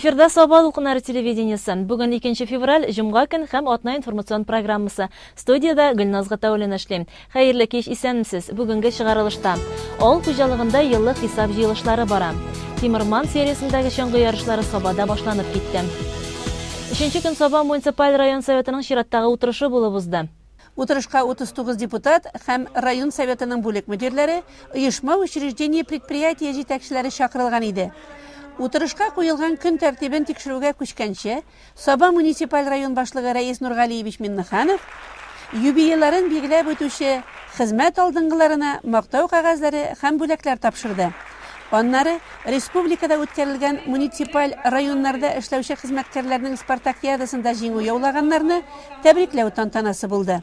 Эфирда Сабал укунары телевидениесі. Бүгін 2 февраль, жұмға күн һәм атна информацион программасы. Студияда Гүлназ Гатаулина эшлим. Хәерле кеш исәнмесез. Бүгінгі шығарылышта. Ауыл хуҗалыгында еллык хисап җыелышлары бара. Тимирман сериясендәге чаңгы ярышлары Сабада башланып китте. 3 көн Саба муниципаль район советының чираттагы утырышы булып узды. Утырышка 39 депутат һәм район советының бүлек мөдирләре, оешма учреждение предприятие җитәкчеләре чакырылган иде. Утырышка куелган көн тәртибен тикшерүгә күчкәнче, Саба муниципаль район башлыгы Рәис Нургалиевич Минниханов юбилейларын билгеләп үтүче хезмәт алдынгыларына мактау кагазлары һәм бүләкләр тапшырды. Аннары республикада үткәрелгән муниципаль районнарда эшләүче хезмәткәрләрнең спартакиадасында җиңү яулаганнарны тәбрикләү тантанасы булды.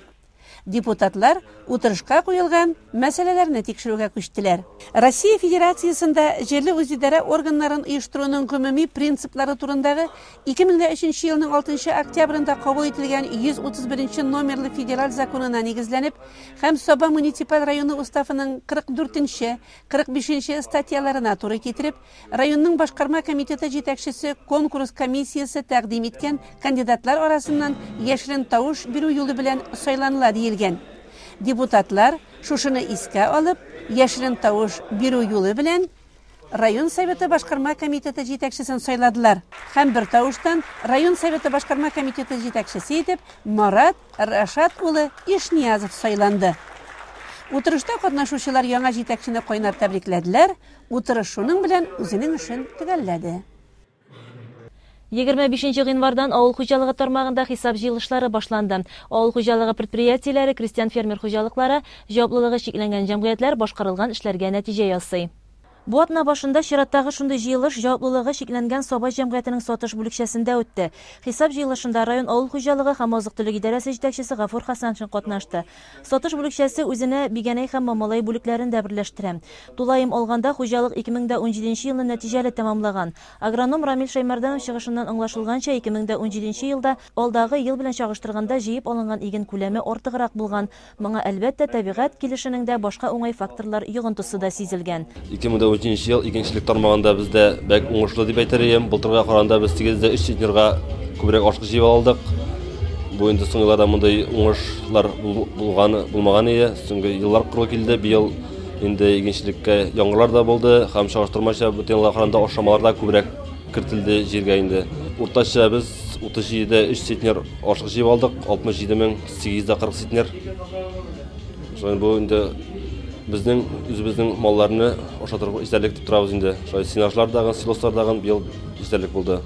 Депутатлар утырышка куелган мәсьәләләрне тикшерүгә күчтеләр. Россия Федерациясында җирле үзидарә органнарын оештыруның гомуми принциплары турындагы 2003 елның 6 октябрендә кабул ителгән 131 номерлы федераль законына нигезләнеп, һәм Саба муниципаль районы уставының 44-45 статьяларына туры китереп, районның башкарма комитеты җитәкчесе конкурс комиссиясе тәкъдим иткән кандидатлар арасыннан яшерен тавыш бирү юлы белән сайланыла диелгән. Депутатлар шушыны искә алып, яшерен тавыш бирү юлы белән район советы башкарма комитеты җитәкчесен сайладылар. Һәм бер тавыштан район советы башкарма комитеты җитәкчесе итеп Марат Рашат улы Ишниязов сайланды. Утырышта катнашучылар яңа җитәкчене кайнап тәбрикләделәр. Утырыш шуның белән үзенең эшен төгәлләде. 25 январдан авыл хуҗалыгы тармагында хисап җыелышлары башланды. Авыл хуҗалыгы предприятиеләре, крестьян-фермер хуҗалыклары, җаваплылыгы шикләнгән җәмгыятьләр башкарылган эшләргә нәтиҗә ясый. Бу атна башында чираттагы шундый җыелыш җаваплылыгы шикләнгән Саба җәмгыятенең сатыш бүлекчәсендә үтте. Хисап җыелышында район авыл хуҗалыгы һәм азык-төлек идарәсе җитәкчесе Гафур Хасанович катнашты. Сатыш бүлекчәсе үзенә Бигәнәй һәм Мамалай бүлекләрен дә берләштерә. Тулаем алганда хуҗалык 2017 елны нәтиҗәле тәмамлаган. Агроном Рамил Шаймарданов чыгышыннан аңлашылганча, 2017 елда алдагы ел белән чагыштырганда җыеп алынган иген күләме артыграк булган. Моңа әлбәттә табигать килешенең дә башка уңай факторлар йогынтысы да сизелгән. 2013 ел игенчелек тармагында бездә бәк уңышлы дип әйтәм. Былтырга караганда без 8-3 центнерга күбрәк ашык җыеп алдык. Бу инде соңгы елларда мондай уңышлар булмаган иде. Соңгы еллар кырыл килде. Быел инде игенчелеккә яңгырлар да булды. Һәм чагыштырмача бу елларга караганда ашамалар да күбрәк кертелде җиргә инде. Уртача без 37-3 центнер ашык җыеп алдык. 67840 центнер. Бу инде безнең үзебезнең малларны ашатырга истәлек дип торабыз инде. Шулай синашлардагы, силослардагы быел истәлек булды.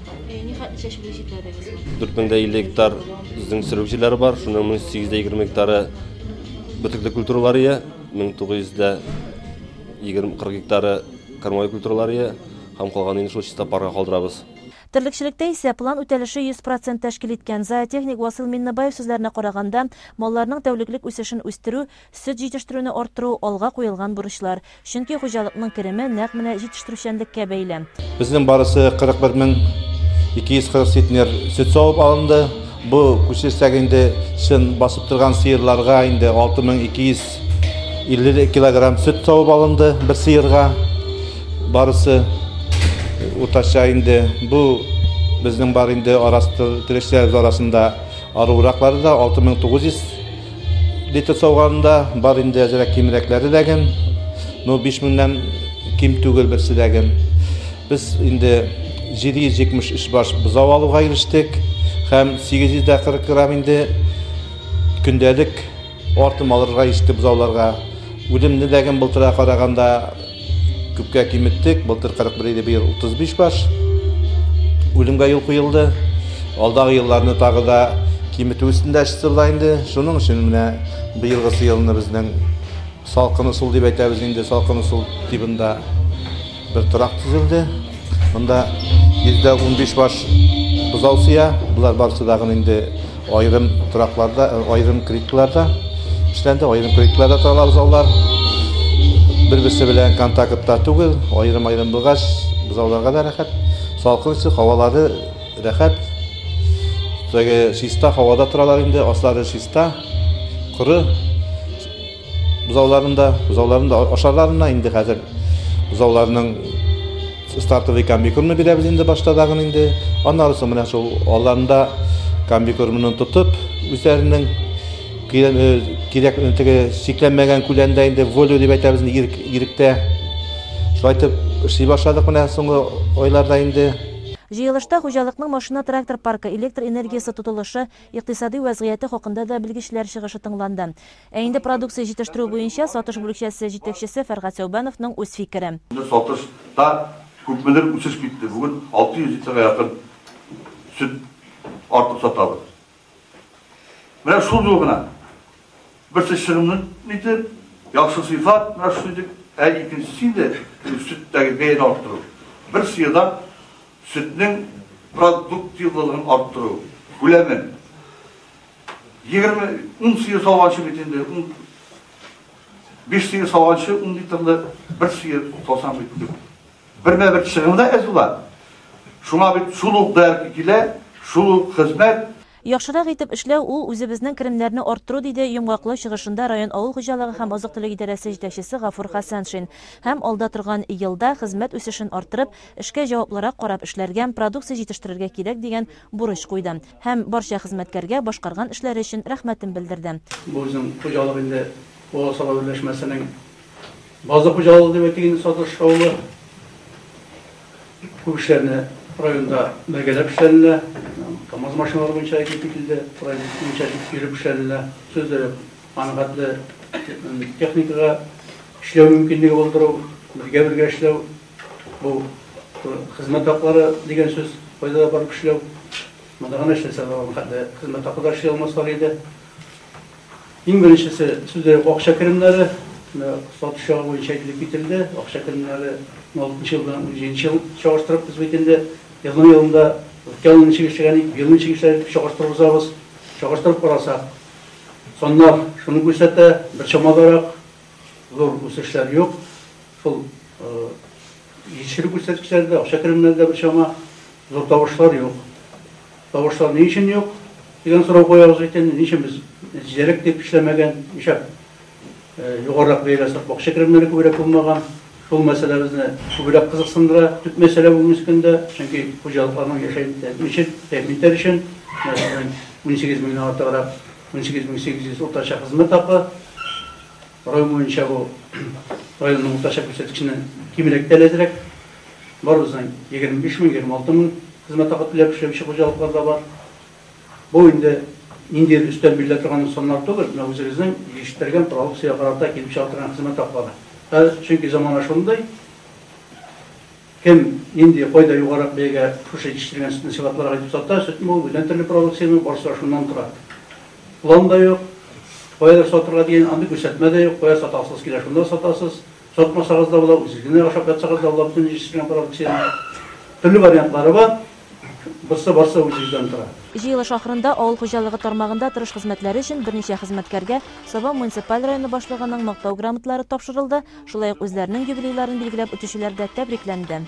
4050 гектар безнең сөрүчеләре бар. Шуның 1820 гектары бөтеклек культуралары, 1940 гектары кормовой культуралары һәм калганын шул чиста парга калдырабыз. Терлekçilikte ise план үтәлеше 100% тәшкил иткән. Зоотехник Васил Миннабаев сүзләренә караганда, малларның тәүлеклек үсешен үстерү, сөт җитештерүне арттыру алга куелган бурычлар. Чөнки хуҗалыкның кереме нәкъ менә җитештерүчәнлеккә бәйле. Безнең барысы 41240 центнер сөт савып алынды. Бу күчерсәк инде чын басып торган сыерларга инде 6250 килограмм сөт савып алынды бер сыерга. Барысы Уташа инде бу безнең бар инде тирешләребез арасында арыраклары да 6900 литр сауганда бар инде әзрәк кимрәкләре дәген. 5000дән ким түгел берсе дәген. Без инде 773 баш бузау алуга ирештек һәм 840 грамм инде көндәлек артым алырга иреште бузауларга. Үлемне дәген былтырга караганда күпкә киметтек, былтыр 41 иде, быел 35 баш. Үлемгә юл куелды. Алдагы елларны тагы да киметү өстендә эшләр инде. Шуның өчен менә быелгы елны безнең салкын усул дип әйтәбез инде, салкын усул тибында бер торак төзелде. Монда 115 баш бузау сыя, булар барысы дагы инде айрым торакларда, айрым крикларда эшләнде, айрым крикларда торалар бузаулар. Бер-берсе белән контактта түгел, айрым-айрым булгач, бузауларга да рәхәт. Салкын исә һавалары рәхәт. Теге чиста һавада торалар инде, аслары чиста, куры. Бузауларында ашарларына инде хәзер бузауларның стартовый комбикормны бирәбез инде баштадагын инде. Аннары соң менә шул алларында комбикормны тотып, үзләренең кирәк шикләнмәгән күләмдә инде волю дип әйтәбез иректә. Шулайтып эшли башладык менә соңгы айларда инде. Җыелышта хуҗалыкның машина трактор паркы, электр энергиясы тотылышы, икътисади вазгыяте хакында да белгечләр чыгышы тыңланды. Ә инде продукция җитештерү буенча сатыш бүлекчәсе җитәкчесе Фәргать Сәүбановның үз фикере. Сатышта күпмелер үсеш китте. Бүген 600 литрга якын сөт артык сатабыз. Менә шул югына берсе чыгымны нитеп, яхшы сыйфат, менә шул дип, икенчесе сөттәге бәйне арттыру. Бер сыйда sütün produktivlılığını arttırıyor. Gülemin. 10 sıyır savaşı bitinde, 5 sıyır savaşı 10 litrli bir sıyır sosan bitti. Bir çıgında ez ular. Şuna bir şuluk dergikile, şuluk hizmet, Яхшырак итеп эшләү ул үзебезнең керемнәрне арттыру диде йомгаклы чыгышында район авыл хуҗалыгы һәм азык-төлек идарәсе җитәкчесе Гафур Хәсәншин. Һәм алда торган елда хезмәт үсешен арттырып, эшкә җаваплырак карап эшләргә, продукция җитештерергә кирәк дигән бурыч куйды. Һәм барча хезмәткәргә башкарган эшләре өчен рәхмәтен белдерде. Бу безнең хуҗалык инде Уалсала берләшмәсенең база хуҗалыгы дип әйтелгән сатыш авылы күп эшләрне районда бергәләп эшләнелә. КамАЗ машиналары буенча китилде, район буенча йөреп эшләнелә. Сүзләр аныгатлы техникага эшләү мөмкинлеге булдыру, бергә эшләү, бу хезмәт хаклары дигән сүз файдага барып эшләү. Монда гына эшләсә хәтта хезмәт хакы да эшли алмаслар иде. Иң беренчесе сүзләр акча керемнәре, сатыш буенча әйтелеп китилде. Акча керемнәре 16 елдан 17 ел чагыштырып без бит елында Келін чигişтерген, елін чигişтеріп чагыштырыбыз, чагыштырып карасак, соннар шуны күрсәтә, бер чамадарак зур үсешләр юк. Шул җитештерү күрсәткечләрдә, акча керемнәрдә бер чама зур тавышлар юк. Тавышлар ни өчен юк? Дигән сорау куябыз икән, ни өчен без җирәк дип эшләмәгән, ничә югарырак бәяләсәк, акча керемнәре күбрәк булмаган. Шул мәсьәләбезне күбрәк кызыксындыра, төп мәсьәлә бүгенге көндә, чөнки хуҗалыкларның яшәү тәэминләр өчен 18 миллион артыграк, 18800 уртача хезмәт хакы. Район буенча бу районның уртача күрсәткеченнән кимрәк тәләзрәк. Барыбызның 25 мең, 26 мең хезмәт хакы түләп эшләүче хуҗалыклар да бар. Бу инде нинди өстәл бирелә торган соннар түгел, менә үзебезнең җитештерген продукция карата килеп чыга торган хезмәт хаклары. Чөнки замана шундай, кем нинди файда югарак бәягә шушы җитештерген сөтне сыйфатларга итеп сата, сөтне бу белән төрле продукцияның барысы шуннан тора. План да юк, файда сатырга дигән аны күрсәтмә дә юк, файда сатасыз килә шунда сатасыз, сатмасагыз да була, үзегезне ашап ятсагыз да була, бүтән җитештерген продукцияның төрле вариантлары бар. Барса үзегездән тора. Җыелыш ахырында авыл хуҗалыгы тармагында тырыш хезмәтләре өчен берничә хезмәткәргә Сабан муниципаль районы башлыгының мактау грамоталары тапшырылды. Шулай ук үзләренең юбилейларын билгеләп үтүчеләр дә тәбрикләнде.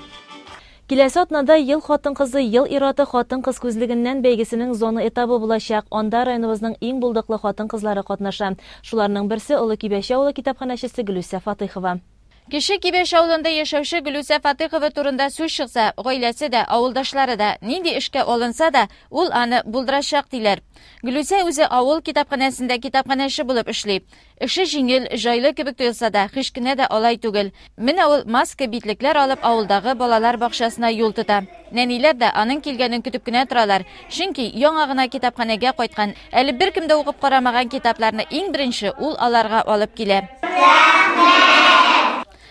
Киләсе атнада ел хатын-кызы, ел ир-аты хатын-кыз күзлегеннән бәйгесенең зона этабы булачак. Анда районыбызның иң булдыклы хатын-кызлары катнаша. Шуларның берсе Олы Кибәш авылы китапханәчесе Гөлүсә Фатыйхова. Кеше Кибәш авылында яшәүче Гөлүсә Фатыйхова турында сүз чыкса, гаиләсе дә, авылдашлары да, нинди эшкә алынса да, ул аны булдырачак диләр. Гөлүсә үзе авыл китапханәсендә китапханәче булып эшли. Эше җиңел, җайлы кебек тоелса да, һич кенә дә алай түгел. Менә ул маска битлекләр алып авылдагы балалар бакчасына юл тота. Нәниләр дә аның килгәнен көтеп кенә торалар. Чөнки яңа гына китапханәгә кайткан, әле беркем дә укып карамаган китапларны иң беренче ул аларга алып килә.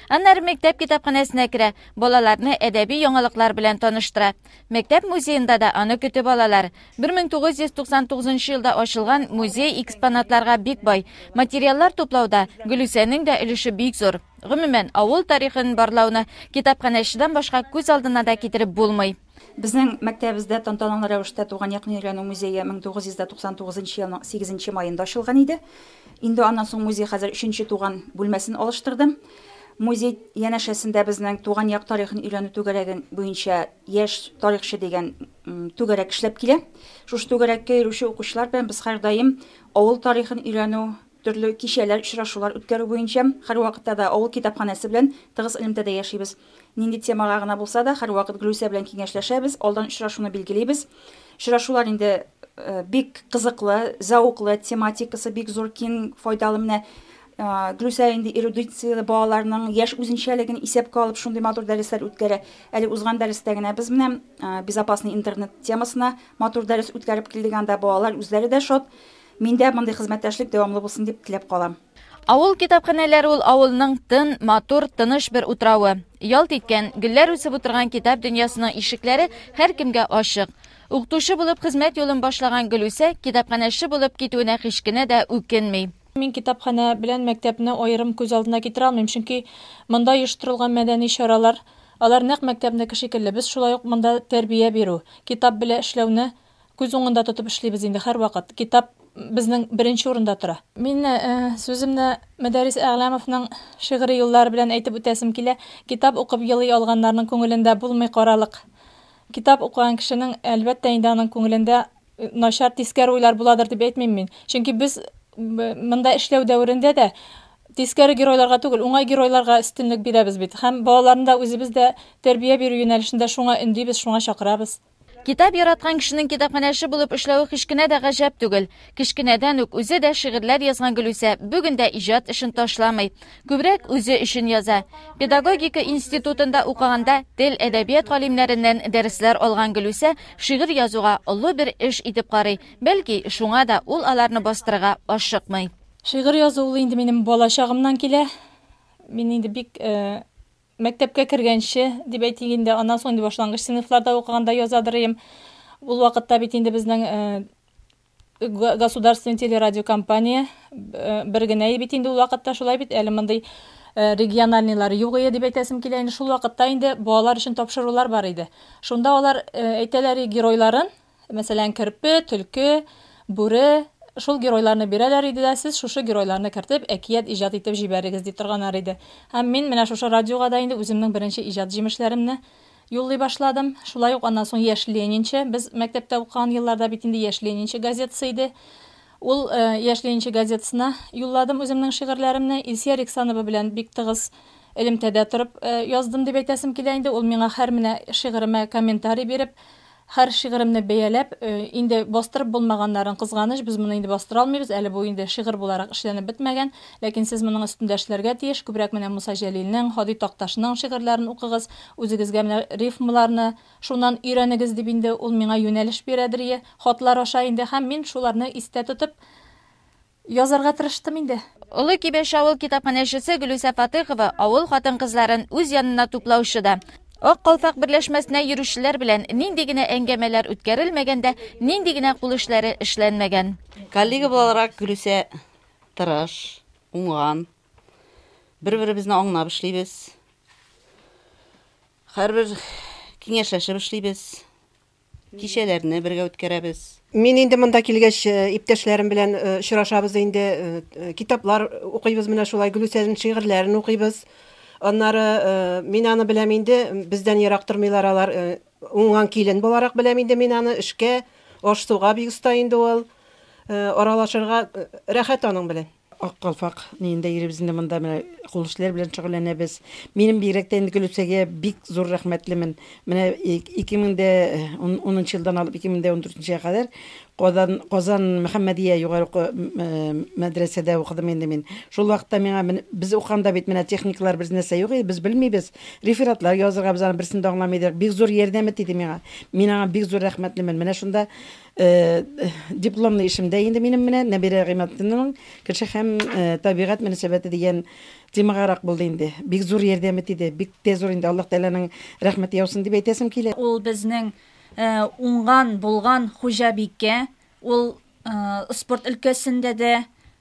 Аннары мәктәп китапханәсенә керә, балаларны әдәби яңалыклар белән таныштыра. Мәктәп музеенда да аны көтеп алалар. 1999 елда ачылган музей экспонатларга бик бай. Материаллар туплауда Гөлүсәнең дә өлеше бик зур. Гомумән, авыл тарихын барлауны китапханәчедән башка күз алдына да китереп булмый. Безнең мәктәбездә тантаналы рәвештә туган якын өйрәнү музее 1999 елның 8 майында ачылган иде. Инде аннан соң музей хәзер 3нче туган бүлмәсен алыштырды. Музей янәшәсендә безнең туган як тарихын өйрәнү түгәрәген буенча яшь тарихчы дигән түгәрәк эшләп килә. Шушы түгәрәккә йөрүче укучылар белән без һәр даим авыл тарихын өйрәнү төрле кичәләр, очрашулар үткәрү буенча һәрвакытта да авыл китапханәсе белән тыгыз элемтәдә яшибез. Нинди темага гына булса да, һәрвакыт Гөлүсә белән киңәшләшәбез, алдан очрашуны билгелибез. Очрашулар инде бик кызыклы, зауклы, тематикасы бик зур, киң, файдалы менә. Гөлүсә инде эрудицияле балаларның яшь үзенчәлеген исәпкә алып шундый матур дәресләр үткәрә. Әле узган дәрестә генә без менә безопасный интернет темасына матур дәрес үткәреп килдек, анда балалар үзләре дә шат. Мин дә мондый хезмәттәшлек дәвамлы булсын дип теләп калам. Авыл китапханәләре ул авылның тын, матур, тыныш бер утрауы. Ялт иткән, гөлләр үсеп утырган китап дөньясының ишекләре һәркемгә ачык. Укытучы булып хезмәт юлын башлаган Гөлүсә китапханәче булып китүенә һич кенә дә үкенми. Мин китапхана белән мәктәпне аерым күз алдына китерә алмыйм, чөнки монда оештырылган мәдәни чаралар, алар нәкъ мәктәпнеке шикелле. Без шулай ук монда тәрбия бирү, китап белән эшләүне күз уңында тотып эшлибез инде һәрвакыт. Китап безнең беренче урында тора. Мин сүземне Мәдәрис Әгъләмовның шигъри юллары белән әйтеп үтәсем килә. Китап укып елый алганнарның күңелендә булмый каралык. Китап укыган кешенең әлбәттә инде аның күңелендә начар тискәр уйлар буладыр дип әйтмим мин. Чөнки без монда эшләү дәверендә дә тискәре геройларга түгел, уңай геройларга өстенлек бирәбез бит. Һәм балаларны да үзебез дә тәрбия бирү юнәлешендә шуңа өндибез, шуңа чакырабыз. Китап яраткан кешенең китапханәче булып эшләүе һич кенә дә гаҗәп түгел. Кичкенәдән үк үзе дә шигырьләр язган Гөлүсә бүген дә иҗат эшен ташламый. Күбрәк үзе өчен яза. Педагогика институтында укыганда тел әдәбият галимнәреннән дәресләр алган Гөлүсә шигырь язуга олы бер эш итеп карый. Бәлки, шуңа да ул аларны бастырырга ашыкмый. Шигырь язу ул инде минем балачагымнан килә. Мин инде бик мәктәпкә кергәнче дип әйтгәндә, аннан соң инде башлангыч сыйныфларда укыганда язадырым. Ул вакытта бит инде безнең государственный телерадиокомпания бер генә бит инде ул вакытта шулай бит, әле мондай региональныйлар юк иде дип әйтәсем килә. Инде шул вакытта инде балалар өчен тапшырулар бар иде. Шунда алар әйтәләр геройларын, мәсәлән, керпе, төлке, бүре, шул геройларны бирәләр иде дә, сез шушы геройларны кертеп, әкият иҗат итеп җибәрегез дип торганнар иде. Һәм мин менә шушы радиога да инде үземнең беренче иҗат җимешләремне юллый башладым. Шулай ук аннан соң Яшь Ленинче, без мәктәптә укыган елларда бит инде Яшь Ленинче газетасы иде. Ул Яшь Ленинче газетасына юлладым үземнең шигырьләремне. Илсия Рексанова белән бик тыгыз элемтәдә торып яздым дип әйтәсем килә инде. Ул миңа һәр менә шигыремә комментарий биреп, һәр шигыремне бәяләп, инде бастырып булмаганнарын кызганыч, без моны инде бастыра алмыйбыз, әле бу инде шигырь буларак эшләнеп бетмәгән, ләкин сез моның өстендә эшләргә тиеш, күбрәк менә Муса Җәлилнең, Хади Такташның шигырьләрен укыгыз, үзегезгә менә рифмаларны шуннан өйрәнегез дип инде ул миңа юнәлеш бирәдер, хатлар аша инде, һәм мин шуларны истә тотып язарга тырыштым инде. Улы Кибеш авыл китапханәчесе Гөлүсә Фатыйхова авыл хатын-кызларын үз янына туплаучы да. Ак калфак берләшмәсенә йөрүчеләр белән нинди генә әңгәмәләр үткәрелмәгәндә, нинди генә кул эшләре эшләнмәгән. Коллега буларак Гөлүсә тырыш, уңган. Бер-беребезне аңлап эшлибез. Һәрбер киңәшләшеп эшлибез. Кичәләрне бергә үткәрәбез. Мин инде монда килгәч, иптәшләрем белән очрашабыз инде, китаплар укыйбыз, менә шулай Гөлүсәнең шигырьләрен укыйбыз. Аннары мин аны беләм инде, бездән ерак тормыйлар алар, уңган килен буларак беләм инде мин аны эшкә, аш-суга бик оста инде ул, аралашырга рәхәт аның белән. Ак калфак нинде йөрибез инде монда менә кул эшләр белән шөгыльләнәбез. Минем бигрәк инде Гөлүсәгә бик зур рәхмәтлемен. Менә 2010 елдан алып 2014 кадәр Казан Мөхәммәдия югары мәдрәсәдә укыдым инде мин. Шул вакытта миңа без укганда бит менә техникалар без нәрсә юк иде, без белмибез. Рефератлар язырга без аны берсен дә аңламыйдык. Бик зур ярдәм итте миңа. Мин аңа бик зур рәхмәтлемен. Менә шунда дипломны ишемдә инде минем менә Нәбирә Гыйматовның кеше һәм табигать мөнәсәбәте дигән темагарак булды инде. Бик зур ярдәм итте. Бик тез зур инде. Аллаһ Тәгаләнең рәхмәте яусын дип әйтәсем килә. Ул безнең уңган булган хуҗабикә, ул спорт өлкәсендә дә,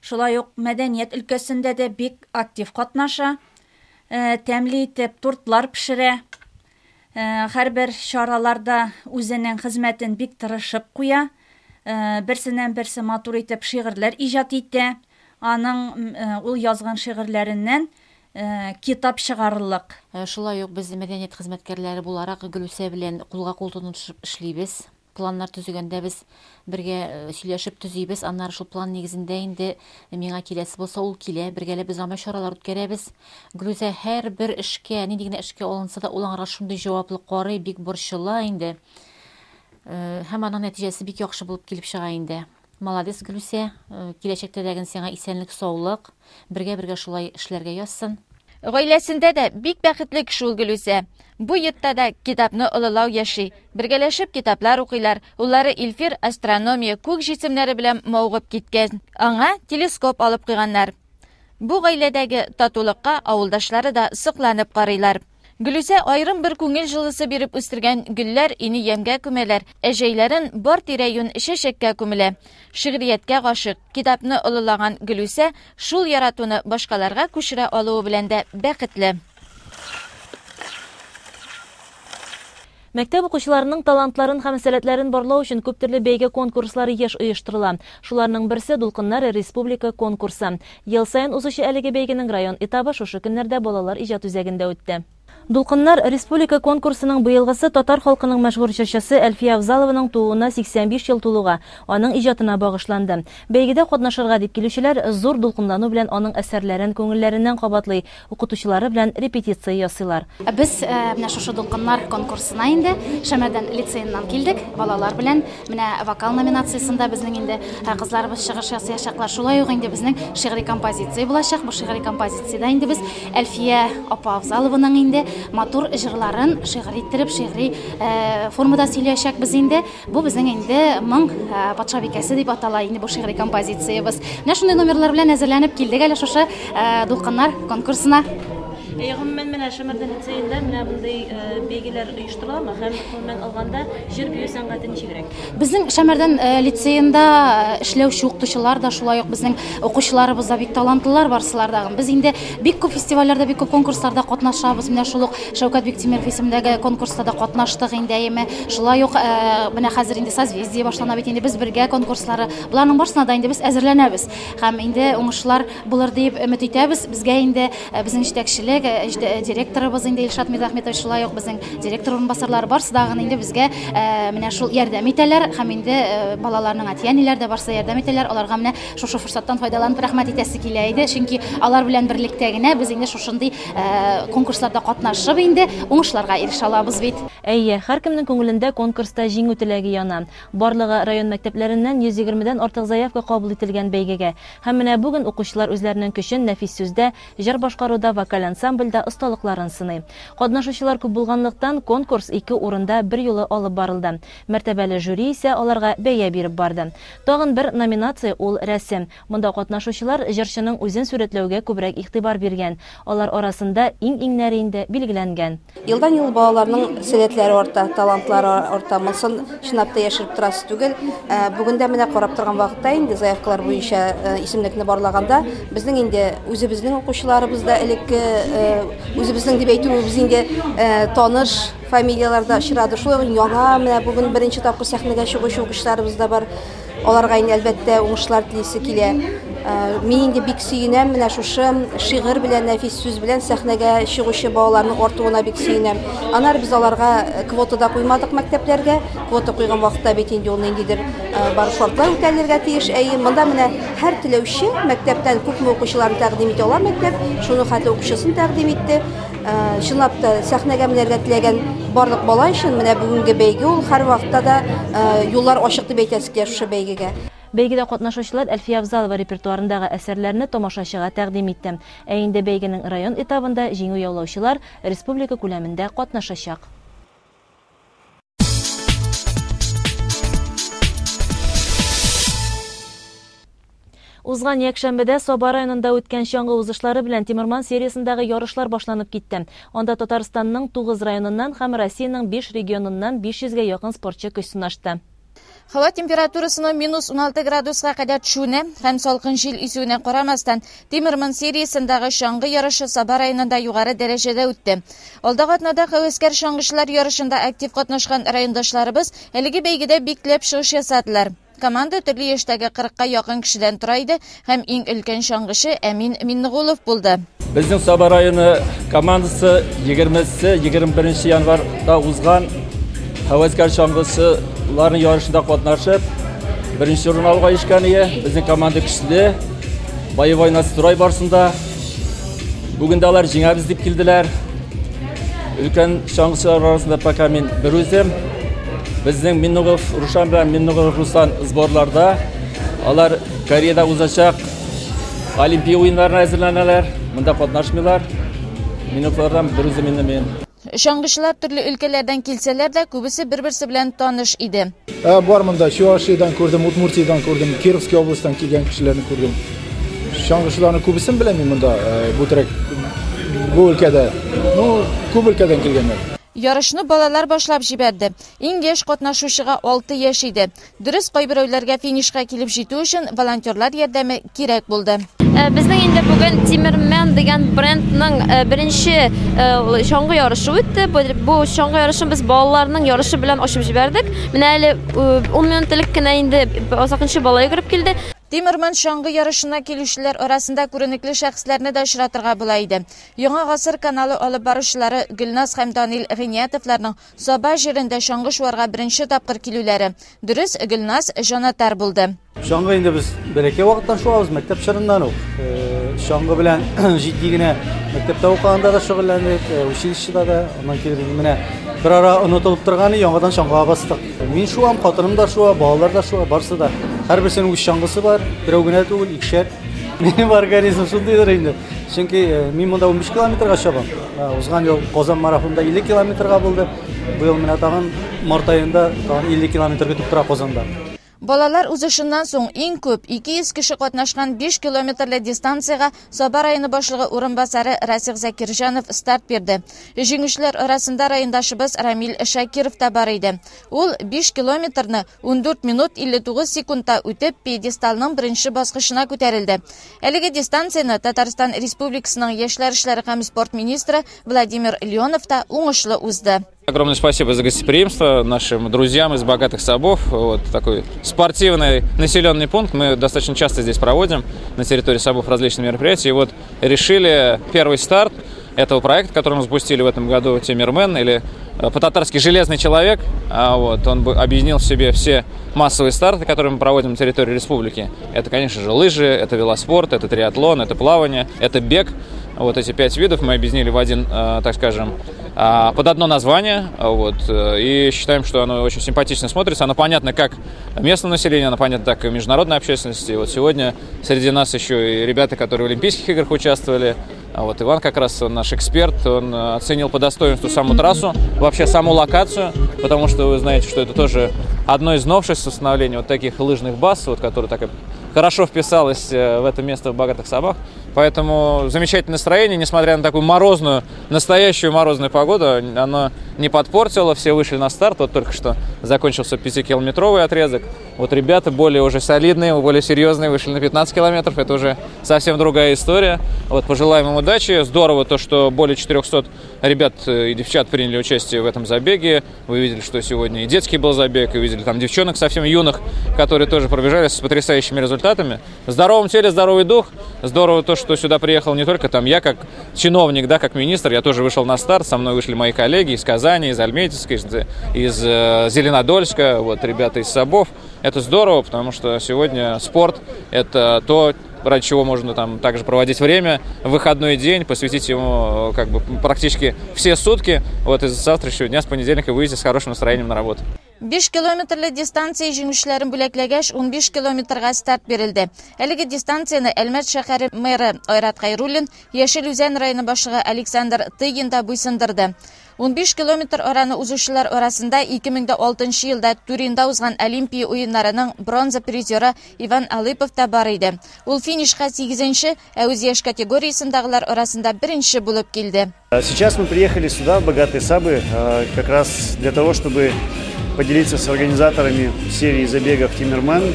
шулай ук мәдәният өлкәсендә дә бик актив катнаша. Тәмле итеп тортлар пешерә. Һәрбер чараларда үзенең хезмәтен бик тырышып куя. Берсеннән берсе матур итеп шигырьләр иҗат итә. Аның ул язган шигырьләреннән китап чыгарырлык. Шулай ук без мәдәният хезмәткәрләре буларак Гөлүсә белән кулга-кул тотышып эшлибез. планнар төзегәндә без бергә сөйләшеп төзибез. Аннары шул план нигезендә инде миңа киләсе булса ул килә. Бергәләп без аңа чаралар үткәрәбез. Гүзә һәр бер эшкә, нинди генә эшкә алынса да ул аңа шундый җаваплы карый, бик борчыла инде. Һәм аның нәтиҗәсе бик яхшы булып килеп чыга инде. Молодец, Гүзә. Киләчәктә дә сиңа исәнлек, саулык, бергә шулай эшләргә язсын. Гаиләсендә дә бик бәхетле кеше ул Гөлүсә. Бу йортта да китапны олылау яши. Бергәләшеп китаплар укыйлар. Уллары Илфир астрономия, күк җисемнәре белән мавыгып киткән. Аңа телескоп алып куйганнар. Бу гаиләдәге татулыкка авылдашлары да сыкланып карыйлар. Гөлүсә айрым бер күңел җылысы биреп үстергән гөлләр ине ямгә күмәләр, әҗәйләрен бар тирә-юн чәчәккә күмелә. Шигърияткә гашык, китапны олылаган Гөлүсә шул яратуны башкаларга күчерә алуы белән дә бәхетле. Мәктәп укучыларының талантларын һәм сәләтләрен барлау өчен күп төрле бәйге конкурслары еш оештырыла. Шуларның берсе Дулкыннар республика конкурсы. Ел сайын узучы әлеге бәйгенең район этабы шушы көннәрдә балалар иҗат үзәгендә үтте. Дулкыннар республика конкурсының быелгысы татар халкының мәшһүр җырчысы Әлфия Авзалованың тууына 85 ел тулуга, аның иҗатына багышланды. Бәйгедә катнашырга дип килүчеләр зур дулкынлану белән аның әсәрләрен күңелләреннән кабатлый, укытучылары белән репетиция ясыйлар. Без менә шушы Дулкыннар конкурсына инде Шәмәрдән лицейннан килдек, балалар белән менә вокал номинациясында безнең инде кызларыбыз чыгыш ясаячаклар. Шулай ук инде безнең шигъри композиция булачак. Бу шигъри композициядә инде без Әлфия апа Авзалованың инде матур җырларын шигъри иттереп, шигъри формада сөйләячәк без инде. Бу безнең инде моң патша бикәсе дип атала инде бу шигъри композициябыз. Менә шундый номерлар белән әзерләнеп килдек әле шушы Дулкыннар конкурсына. Гомумән менә Шәмәрдән лицейында менә бундый бәйгеләр оештырыламы һәм гомумән алганда җыр бию сәнгате ничегрәк? Безнең Шәмәрдән лицейында эшләүче укытучылар да, шулай ук безнең укучыларыбыз да бик талантлылар барсылар да. Без инде бик күп фестивальләрдә, бик күп конкурсларда катнашабыз. Менә шул ук Шәүкәт Биктимеров исемендәге конкурста да катнаштык инде. Шулай ук менә хәзер инде созвездие башлана бит инде без бергә конкурслары. Буларның барсына да инде без әзерләнәбез. Һәм инде уңышлар булыр дип өмет итәбез. Безгә инде безнең җитәкчелек директорыбыз инде Илшат Мирахметов, шулай ук безнең директор урынбасарлары барсы да инде безгә менә шул ярдәм итәләр һәм инде балаларның әтиәниләре дә барсы ярдәм итәләр. Аларга менә шушы форсаттан файдаланып рәхмәт итәсе килә иде. Чөнки алар белән берлектә генә без инде шушындый конкурсларда катнашып инде уңышларга ирешә алабыз бит. Әйе, һәркемнең күңелендә конкурста җиңү теләге яна. Барлыгы район мәктәпләреннән 120дән артык заявка кабул ителгән бәйгегә. Һәм менә бүген укучылар үзләренең көчен нәфис сүздә, җыр башкаруда, вокаль ансамбльдә осталыкларын сыный. Катнашучылар күп булганлыктан конкурс 2 урында бер юлы алып барылды. Мәртәбәле жюри исә аларга бәя биреп барды. Тагын бер номинация ул рәсем. Монда катнашучылар җырчының үзен сүрәтләүгә күбрәк игътибар биргән. Алар арасында иң-иңнәре инде билгеләнгән. Елдан ел балаларның сәләтләре арта, талантлары арта, мосын чынлап яшереп торасы түгел. Бүген дә менә карап торган вакытта инде заявкалар буенча исемлекне барлаганда безнең инде үзебезнең укучыларыбыз да элекке үзебезнең дип әйтүебез инде таныш фамилияларда очрады. Шулай яңа менә бүген беренче тапкыр сәхнәгә чыгучы укучыларыбыз да бар. Аларга инде әлбәттә уңышлар телисе килә. Мин инде бик сөенәм менә шушы шигырь белән, нәфис сүз белән сәхнәгә чыгучы балаларның артуына бик сөенәм. Аннары без аларга квотада куймадык мәктәпләргә. Квота куйган вакытта бит инде ул ниндидер бар шартлар үтәлергә тиеш. Монда менә һәр теләүче мәктәптән күпме укучыларны тәкъдим итә алар мәктәп, шуны хәтле укучысын тәкъдим итте. Чынлап та сәхнәгә менәргә теләгән барлык бала өчен менә бүгенге бәйге ул һәр вакытта да юллар ачык дип әйтәсе килә шушы бәйгегә. Бәйгедә катнашучылар Әлфия Авзалова репертуарындагы әсәрләрне тамашачыга тәкъдим итте. Ә инде бәйгенең район этабында җиңү яулаучылар республика күләмендә катнашачак. Узган якшәмбедә Саба районында үткән чаңгы узышлары белән Тимерман сериясындагы ярышлар башланып китте. Анда Татарстанның 9 районыннан һәм Россиянең 5 регионыннан 500гә якын спортчы көч сынашты. Һава температурасының -16 градуска кадәр төшүенә һәм салкын җил исүенә карамастан, Тимерман сериясындагы чаңгы ярышы Саба районында югары дәрәҗәдә үтте. Алдагы атнада хәвескәр чаңгычылар ярышында актив катнашкан райондашларыбыз әлеге бәйгедә бикләп чыгыш ясадылар. Команда төрле яшьтәге 40ка якын кешедән тора иде һәм иң өлкән чаңгычы Әмин Миннигулов булды. Безнең Саба районы командасы 20-21 январда узган хәвескәр чаңгысы Ularning yarışında qatnaşıp, birinchi o'rin olgan ishganiga bizning komanda kuchli. Boyevoy nastroy barsında. Bugün de ular jengamiz deb keldilar. Ulkan sho'ng'ichilar orasida faqat men bir o'zim. Bizning Minnug'ov Rushan bilan Minnug'ov Ruslan izborlarda ular Koreyada o'zachaq Olimpiya o'yinlariga hazırlanalar. Bunda qatnashmaylar. Minnug'ovlardan bir o'zim men. Sho'ng'ichilar turli ülkelerden kelseler de kubisi bir-birisi bilan tanish edi. Bormanda Shuoshidan ko'rdim, Udmurtiyadan ko'rdim, Kirovskiy oblastdan kelgan kishilarni ko'rdim. Sho'ng'ichilarni kubisini bilaman bunda bu taraf bu ülkede. Ko'p ülkeden kelganlar. Yarışni bolalar boshlab jiberdi. Eng yosh qatnashuvchiga 6 yosh edi. Durust qo'ybirovlarga finishga kelib yetish uchun volontyorlar yordami kerak bo'ldi. Bizning endi bugun Timerman degan brendning birinchi sho'ng'i yorishi o'tdi. Bu sho'ng'i yarishni biz bolalarning yorishi bilan oshib jiberdik. Mana hali 10 minutlikgina endi ozoqinchi bolaga kirib keldi. Timerman sho'ng'i yarışına keluvchilar orasida ko'rinishli shaxslarni da uchratirga bo'laydi. Yangi asr kanali olib boruvchilari Gulnaz Hamdonil G'iniyatovlarning Soba yerida sho'ng'i shvorga birinchi topqir keluvlari. Durust Gulnaz jonatar bo'ldi. Sho'ng'i endi biz beraka vaqtdan shu o'z maktab shirindan sho'ng'i bilan jiddiygina maktabda o'qiganda da shug'ullandik, uchilishda da, ondan keyin mana bir ara unutilib turgani yangidan sho'ng'iga bosdik. Men shu ham xotinim da shu, bolalar da shu, barsida har birisining o'z sho'ng'isi bor. Birovgina to'g'ri ikishar. Mening organizm shundaydir endi. Chunki men bunda 15 kilometrga chiqaman. O'zgan yo'l Qozon marafonida 50 kilometrga bo'ldi. Bu yil men tag'in mart oyida 50 kilometrga o'tib tura Qozonda. Bolalar uzishidan so'ng eng ko'p 200 kishi qatnashgan 5 kilometrli distansiyaga Soba rayoni boshlig'i o'rinbosari Rasih Zakirjanov start berdi. Jenguvchilar orasida rayondoshimiz Ramil Shakirov da bor edi. U 5 kilometrni 14 minut 59 sekundda o'tib, pedestalning birinchi bosqichina ko'tarildi. Haligi distansiyani Tatariston Respublikasining yoshlar ishlari va sport ministri Vladimir Leonov da o'ngishli uzdi. Огромное спасибо за гостеприимство нашим друзьям из богатых Собов. Вот такой спортивный населенный пункт. Мы достаточно часто здесь проводим на территории Собов различные мероприятия. И вот решили первый старт этого проекта, который мы запустили в этом году, Тимермен, или по-татарски «Железный человек». Вот, он объединил в себе все массовые старты, которые мы проводим на территории республики. Это, конечно же, лыжи, это велоспорт, это триатлон, это плавание, это бег. Вот эти 5 видов мы объединили в один, так скажем, под одно название, вот, и считаем, что оно очень симпатично смотрится, оно понятно как местному населению, оно понятно так и международной общественности. Вот сегодня среди нас еще и ребята, которые в Олимпийских играх участвовали. Вот Иван как раз, он наш эксперт, он оценил по достоинству саму трассу, вообще саму локацию, потому что вы знаете, что это тоже одно из новшеств установления вот таких лыжных баз, вот, которое так хорошо вписалось в это место в богатых Собах. Поэтому замечательное настроение, несмотря на такую морозную, настоящую морозную погоду, оно не подпортило, все вышли на старт. Вот только что закончился 5-километровый отрезок. Вот ребята более уже солидные, более серьезные вышли на 15 километров, это уже совсем другая история. Вот, пожелаем им удачи. Здорово то, что более 400 ребят и девчат приняли участие в этом забеге. Вы видели, что сегодня и детский был забег, и видели там девчонок совсем юных, которые тоже пробежали с потрясающими результатами. В здоровом теле здоровый дух. Здорово то, что сюда приехал не только там я, как чиновник, да, как министр, я тоже вышел на старт, со мной вышли мои коллеги из Казани, из Альметьевска, из Зеленодольска, вот ребята из Собов. Это здорово, потому что сегодня спорт – это то, ради чего можно там также проводить время в выходной день, посвятить ему как бы практически все сутки, вот из завтрашнего дня, с понедельника выйти с хорошим настроением на работу. 5 kilometrli distansiya jenguvchilarini bo'laklagach 15 kilometrga start berildi. Haligi distansiyani Almat shahri meri Oyrat Qayrulin, Yashil Uzan rayoni boshlig'i Aleksandr Tygin da bo'ysundirdi. 15 kilometr orani uzuvchilar orasida 2006-yilda Turinda o'zgan Olimpiya o'yinlarining bronza prizori Ivan Alipov da bor edi. U finishga 8-chi, o'z yosh kategoriyasindagilar orasida birinchi bo'lib keldi. Сейчас мы приехали сюда, в Богатые Сабы, как раз для того, чтобы поделиться с организаторами серии забегов Тимермен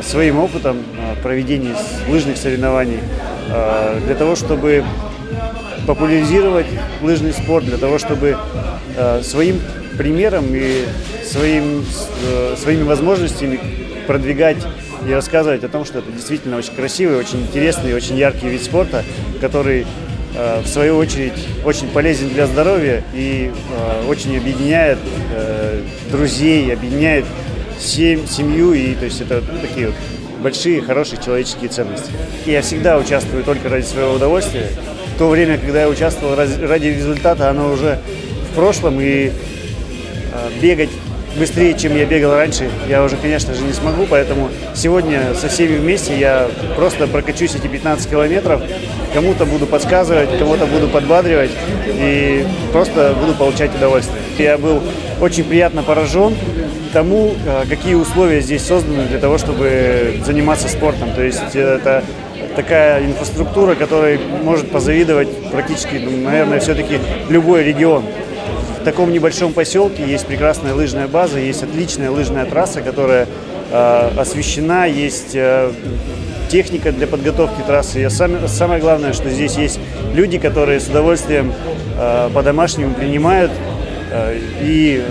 своим опытом проведения лыжных соревнований, для того, чтобы популяризировать лыжный спорт, для того, чтобы своим примером и своими возможностями продвигать и рассказывать о том, что это действительно очень красивый, очень интересный, очень яркий вид спорта, который в свою очередь, очень полезен для здоровья и очень объединяет друзей, объединяет семью, и то есть это такие вот большие, хорошие человеческие ценности. Я всегда участвую только ради своего удовольствия. В то время, когда я участвовал ради результата, оно уже в прошлом, и бегать быстрее, чем я бегал раньше, я уже, конечно же, не смогу, поэтому сегодня со всеми вместе я просто прокачусь эти 15 километров, кому-то буду подсказывать, кому-то буду подбадривать и просто буду получать удовольствие. Я был очень приятно поражен тому, какие условия здесь созданы для того, чтобы заниматься спортом. То есть это такая инфраструктура, которой может позавидовать практически, наверное, все-таки любой регион. В таком небольшом поселке есть прекрасная лыжная база, есть отличная лыжная трасса, которая освещена, есть техника для подготовки трассы. И самое главное, что здесь есть люди, которые с удовольствием по-домашнему принимают и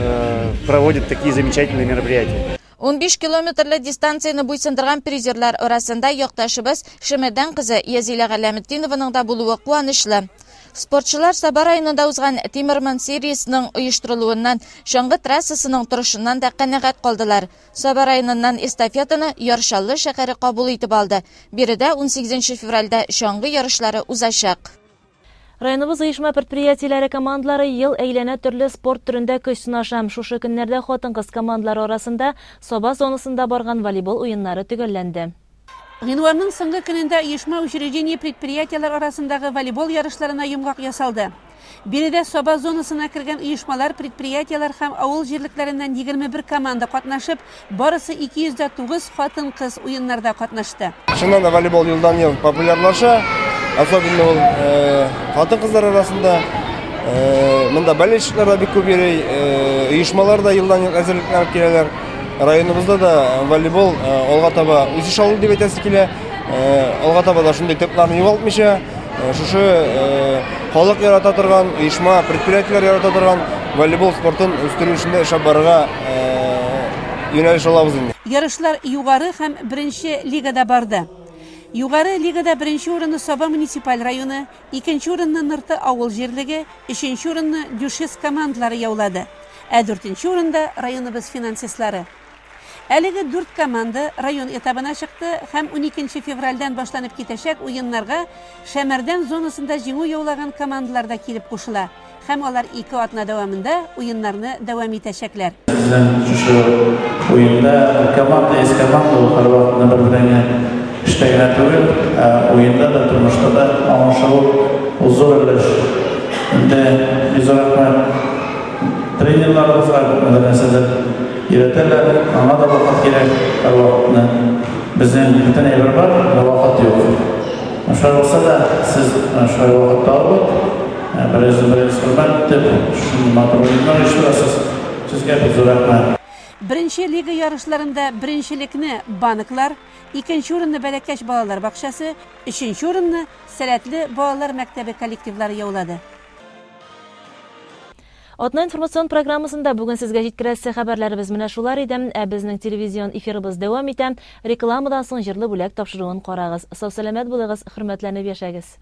проводят такие замечательные мероприятия. 15 километрлы дистанцияны буйсындырган призерлар арасында якташыбыз Шемердан кызы Язила Галәметдинованың да булуы куанычлы. Спортчылар Саба районында узган Тимерман сериясының оештырылуыннан, шаңғы трассасының торышыннан да канәгать калдылар. Саба районыннан эстафетаны Яршаллы шәһәре кабул итеп алды. Биредә 18 февральдә шаңғы ярышлары узачак. Районыбыз оешма предприятиеләре командалары ел әйләнә төрле спорт төрендә көч сынашам. Шушы көннәрдә хатын-кыз командалары арасында Саба зонасында барган волейбол уеннары төгәлләнде. Гыйнварның соңгы көнендә оешма учреждение предприятиеләр арасындагы волейбол ярышларына йомгак ясалды. Биредә Саба зонасына кергән оешмалар, предприятиеләр һәм авыл җирлекләреннән 21 команда катнашып, барысы 209 хатын-кыз уеннарда катнашты. Шуннан да волейбол елдан-ел популярлаша. Особенно ул хатын-кызлар арасында монда болельщиклар да бик күп йөри, оешмалар да елдан-ел әзерлекләнеп киләләр. Районыбызда да волейбол алга таба үсеш алу дип әйтәсе килә. Алга таба да шундый төпләрне югалтмыйча, шушы халык ярата торган, оешма, предприятиеләр ярата торган волейбол спортын үстерү эшендә эшләп барырга юнәлеш алабыз инде. Ярышлар югары һәм беренче лигада барды. Югары лигада беренче урынны Саба муниципаль районы, икенче урынны Нырты авыл җирлеге, өченче урынны Дюшес командалары яулады. Ә 4нче урында районыбыз финансистлары. Әлеге 4 команда район этабына чыкты һәм 12 февральдән башланып китәчәк уеннарга Шәмәрдән зонасында җиңү яулаган командалар да килеп кушыла. Һәм алар 2 атна дәвамында уеннарны дәвам итәчәкләр. Шушы уенда команда из команды һәрвакытта бер-беренә эштәгән түгел, уенда да тормышта да аңлашылу зур өлеш. Инде бизаракка тренерларыбызга бу нәрсәләр өйрәтәләр, аңа да вакыт кирәк, һәрвакытны. Безнең бүтән әйбер бар, вакыт юк. Шулай булса да, сез шулай вакыт табып, бераз хөрмәт итеп, шуны матурлыгын оештырасыз. Сезгә бик зур рәхмәт. Беренче лига ярышларында беренчелекне Баныклар, икенче урынны Бәләкәч балалар бакчасы, өченче урынны Сәләтле балалар мәктәбе коллективлары яулады. Атна информацион программасында бүген сезгә җиткерәсе хәбәрләребез менә шулар иде. Безнең телевизион эфирыбыз дәвам итә. Рекламадан соң җирле бүләк тапшыруын карагыз. Сау-сәламәт булыгыз, хөрмәтләнеп яшәгез.